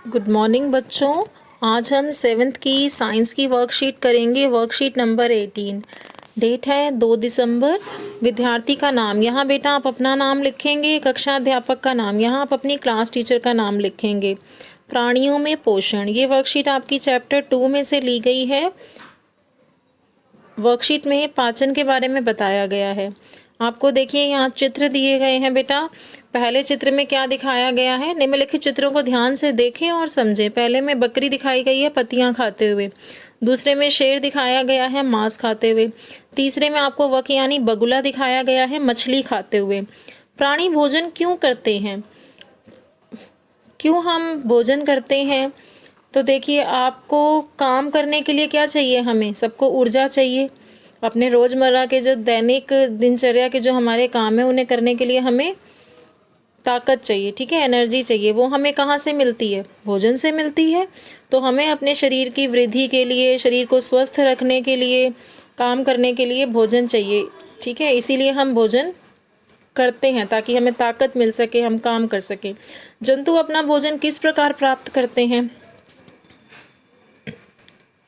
Good morning बच्चों। आज हम सेवन्थ की साइंस की वर्कशीट करेंगे। Worksheet number 18। डेट है 2 दिसंबर। विद्यार्थी का नाम यहाँ बेटा आप अपना नाम लिखेंगे। कक्षा अध्यापक का नाम यहाँ आप अपनी क्लास टीचर का नाम लिखेंगे। प्राणियों में पोषण, ये वर्कशीट आपकी चैप्टर 2 में से ली गई है। वर्कशीट में पाचन के बारे में बताया गया है। आपको देखिए यहाँ चित्र दिए गए हैं बेटा। पहले चित्र में क्या दिखाया गया है, निम्नलिखित चित्रों को ध्यान से देखें और समझें। पहले में बकरी दिखाई गई है पत्तियां खाते हुए। दूसरे में शेर दिखाया गया है मांस खाते हुए। तीसरे में आपको वक यानी बगुला दिखाया गया है मछली खाते हुए। प्राणी भोजन क्यों करते हैं, क्यों हम भोजन करते हैं? तो देखिए आपको काम करने के लिए क्या चाहिए, हमें सबको ऊर्जा चाहिए। अपने रोज़मर्रा के जो दैनिक दिनचर्या के जो हमारे काम है उन्हें करने के लिए हमें ताकत चाहिए, ठीक है, एनर्जी चाहिए। वो हमें कहाँ से मिलती है? भोजन से मिलती है। तो हमें अपने शरीर की वृद्धि के लिए, शरीर को स्वस्थ रखने के लिए, काम करने के लिए भोजन चाहिए, ठीक है। इसीलिए हम भोजन करते हैं ताकि हमें ताकत मिल सके, हम काम कर सकें। जंतु अपना भोजन किस प्रकार प्राप्त करते हैं?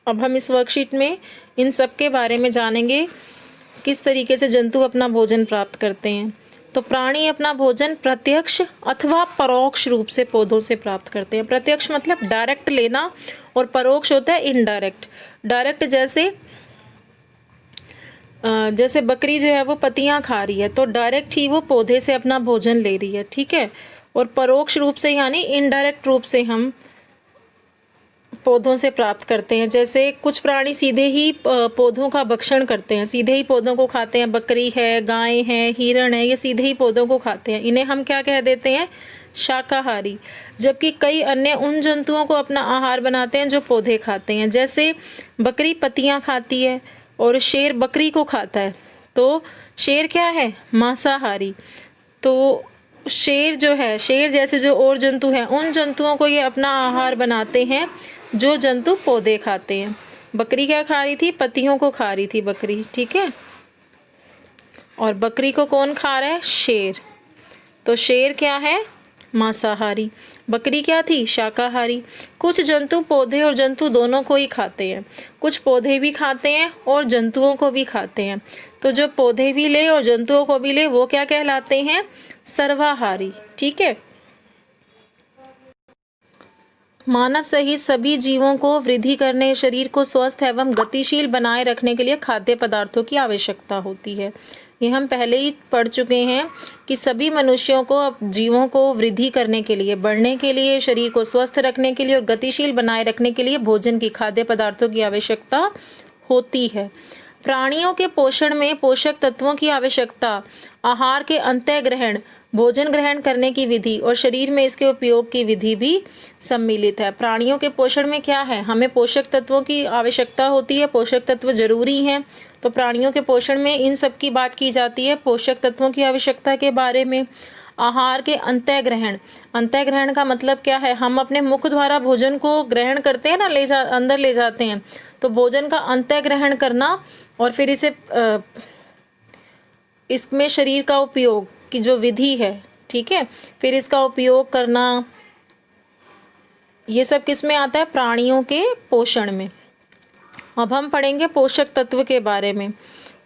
अब हम इस वर्कशीट में इन सब के बारे में जानेंगे, किस तरीके से जंतु अपना भोजन प्राप्त करते हैं। तो प्राणी अपना भोजन प्रत्यक्ष अथवा परोक्ष रूप से पौधों से प्राप्त करते हैं। प्रत्यक्ष मतलब डायरेक्ट लेना, और परोक्ष होता है इनडायरेक्ट। डायरेक्ट जैसे बकरी जो है वो पत्तियां खा रही है, तो डायरेक्ट ही वो पौधे से अपना भोजन ले रही है, ठीक है। और परोक्ष रूप से यानी इनडायरेक्ट रूप से हम पौधों से प्राप्त करते हैं। जैसे कुछ प्राणी सीधे ही पौधों का भक्षण करते हैं, सीधे ही पौधों को खाते हैं। बकरी है, गाय है, हिरण है, ये सीधे ही पौधों को खाते हैं। इन्हें हम क्या कह देते हैं? शाकाहारी। जबकि कई अन्य उन जंतुओं को अपना आहार बनाते हैं जो पौधे खाते हैं। जैसे बकरी पत्तियां खाती है और शेर बकरी को खाता है, तो शेर क्या है? मांसाहारी। तो शेर जो है, शेर जैसे जो और जंतु हैं, उन जंतुओं को ये अपना आहार बनाते हैं जो जंतु पौधे खाते हैं। बकरी क्या खा रही थी? पत्तियों को खा रही थी बकरी, ठीक है। और बकरी को कौन खा रहा है? शेर। तो शेर क्या है? मांसाहारी। बकरी क्या थी? शाकाहारी। कुछ जंतु पौधे और जंतु दोनों को ही खाते हैं। कुछ पौधे भी खाते हैं और जंतुओं को भी खाते हैं। तो जो पौधे भी ले और जंतुओं को भी ले वो क्या कहलाते हैं? सर्वाहारी, ठीक है। मानव सहित सभी जीवों को वृद्धि करने, शरीर को स्वस्थ एवं गतिशील बनाए रखने के लिए खाद्य पदार्थों की आवश्यकता होती है। ये हम पहले ही पढ़ चुके हैं कि सभी मनुष्यों को, जीवों को वृद्धि करने के लिए, बढ़ने के लिए, शरीर को स्वस्थ रखने के लिए और गतिशील बनाए रखने के लिए भोजन की, खाद्य पदार्थों की आवश्यकता होती है। प्राणियों के पोषण में पोषक तत्वों की आवश्यकता, आहार के अंतःग्रहण, भोजन ग्रहण करने की विधि और शरीर में इसके उपयोग की विधि भी सम्मिलित है। प्राणियों के पोषण में क्या है? हमें पोषक तत्वों की आवश्यकता होती है, पोषक तत्व जरूरी हैं। तो प्राणियों के पोषण में इन सब की बात की जाती है, पोषक तत्वों की आवश्यकता के बारे में। आहार के अंतःग्रहण, अंतःग्रहण का मतलब क्या है? हम अपने मुख द्वारा भोजन को ग्रहण करते हैं ना, अंदर ले जाते हैं। तो भोजन का अंतःग्रहण करना और फिर इसे इसमें शरीर का उपयोग की जो विधि है, ठीक है, फिर इसका उपयोग करना, ये सब किस में आता है? प्राणियों के पोषण में। अब हम पढ़ेंगे पोषक तत्व के बारे में।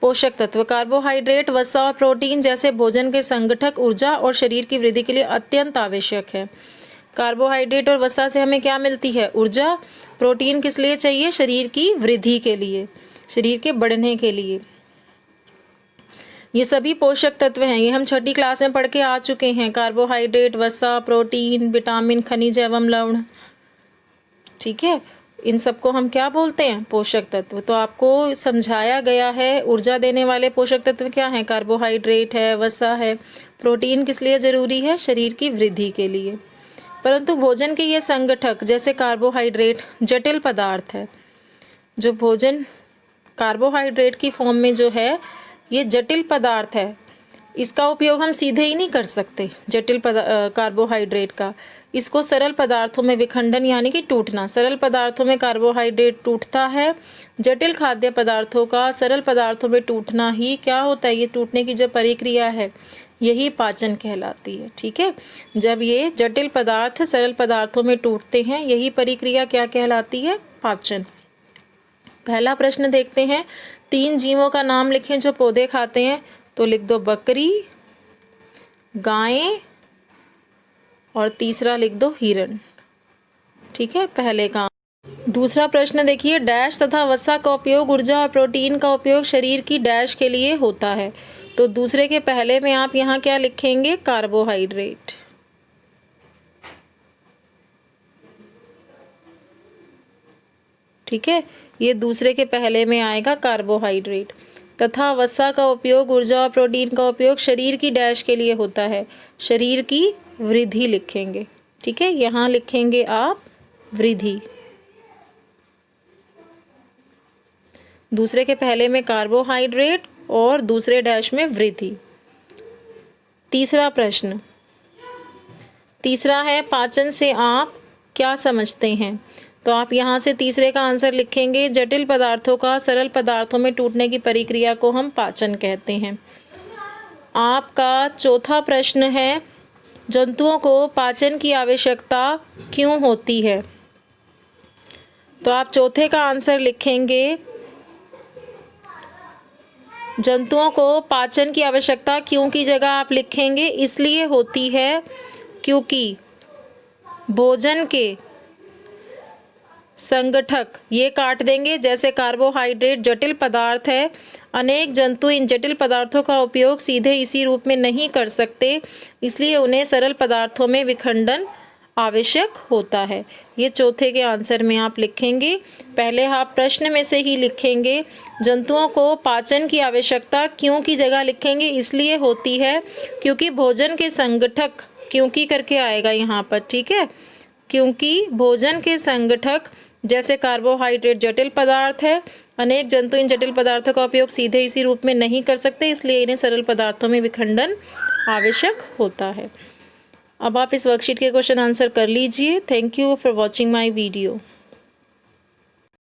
पोषक तत्व कार्बोहाइड्रेट, वसा और प्रोटीन जैसे भोजन के संगठक ऊर्जा और शरीर की वृद्धि के लिए अत्यंत आवश्यक है। कार्बोहाइड्रेट और वसा से हमें क्या मिलती है? ऊर्जा। प्रोटीन किस लिए चाहिए? शरीर की वृद्धि के लिए, शरीर के बढ़ने के लिए। ये सभी पोषक तत्व हैं, ये हम छठी क्लास में पढ़ के आ चुके हैं। कार्बोहाइड्रेट, वसा, प्रोटीन, विटामिन, खनिज एवं लवण, ठीक है। इन सबको हम क्या बोलते हैं? पोषक तत्व। तो आपको समझाया गया है ऊर्जा देने वाले पोषक तत्व क्या हैं? कार्बोहाइड्रेट है, वसा है। प्रोटीन किस लिए जरूरी है? शरीर की वृद्धि के लिए। परंतु भोजन के ये संगठक जैसे कार्बोहाइड्रेट जटिल पदार्थ है। जो भोजन कार्बोहाइड्रेट की फॉर्म में जो है, ये जटिल पदार्थ है। इसका उपयोग हम सीधे ही नहीं कर सकते, जटिल कार्बोहाइड्रेट का। इसको सरल पदार्थों में विखंडन यानी कि टूटना, सरल पदार्थों में कार्बोहाइड्रेट टूटता है। जटिल खाद्य पदार्थों का सरल पदार्थों में टूटना ही क्या होता है? ये टूटने की जो प्रक्रिया है यही पाचन कहलाती है। ठीक है, जब ये जटिल पदार्थ सरल पदार्थों में टूटते हैं, यही प्रक्रिया क्या कहलाती है? पाचन। पहला प्रश्न देखते हैं, 3 जीवों का नाम लिखें जो पौधे खाते हैं। तो लिख दो बकरी, गायें और तीसरा लिख दो हिरण। ठीक है, पहले का। दूसरा प्रश्न देखिए, डैश तथा वसा का उपयोग ऊर्जा और प्रोटीन का उपयोग शरीर की डैश के लिए होता है। तो दूसरे के पहले में आप यहाँ क्या लिखेंगे? कार्बोहाइड्रेट। ठीक है, ये दूसरे के पहले में आएगा कार्बोहाइड्रेट। तथा वसा का उपयोग ऊर्जा और प्रोटीन का उपयोग शरीर की डैश के लिए होता है। शरीर की वृद्धि लिखेंगे। ठीक है, यहाँ लिखेंगे आप वृद्धि। दूसरे के पहले में कार्बोहाइड्रेट और दूसरे डैश में वृद्धि। तीसरा प्रश्न, तीसरा है, पाचन से आप क्या समझते हैं? तो आप यहाँ से तीसरे का आंसर लिखेंगे, जटिल पदार्थों का सरल पदार्थों में टूटने की प्रक्रिया को हम पाचन कहते हैं। आपका चौथा प्रश्न है, जंतुओं को पाचन की आवश्यकता क्यों होती है? तो आप चौथे का आंसर लिखेंगे, जंतुओं को पाचन की आवश्यकता क्यों की जगह आप लिखेंगे इसलिए होती है क्योंकि भोजन के संगठक, ये काट देंगे, जैसे कार्बोहाइड्रेट जटिल पदार्थ है। अनेक जंतु इन जटिल पदार्थों का उपयोग सीधे इसी रूप में नहीं कर सकते, इसलिए उन्हें सरल पदार्थों में विखंडन आवश्यक होता है। ये चौथे के आंसर में आप लिखेंगे। पहले आप प्रश्न में से ही लिखेंगे, जंतुओं को पाचन की आवश्यकता क्यों की जगह लिखेंगे इसलिए होती है क्योंकि भोजन के संगठक, क्योंकि करके आएगा यहाँ पर। ठीक है, क्योंकि भोजन के संगठक जैसे कार्बोहाइड्रेट जटिल पदार्थ है, अनेक जंतु इन जटिल पदार्थों का उपयोग सीधे इसी रूप में नहीं कर सकते, इसलिए इन्हें सरल पदार्थों में विखंडन आवश्यक होता है। अब आप इस वर्कशीट के क्वेश्चन आंसर कर लीजिए। Thank you for watching my video.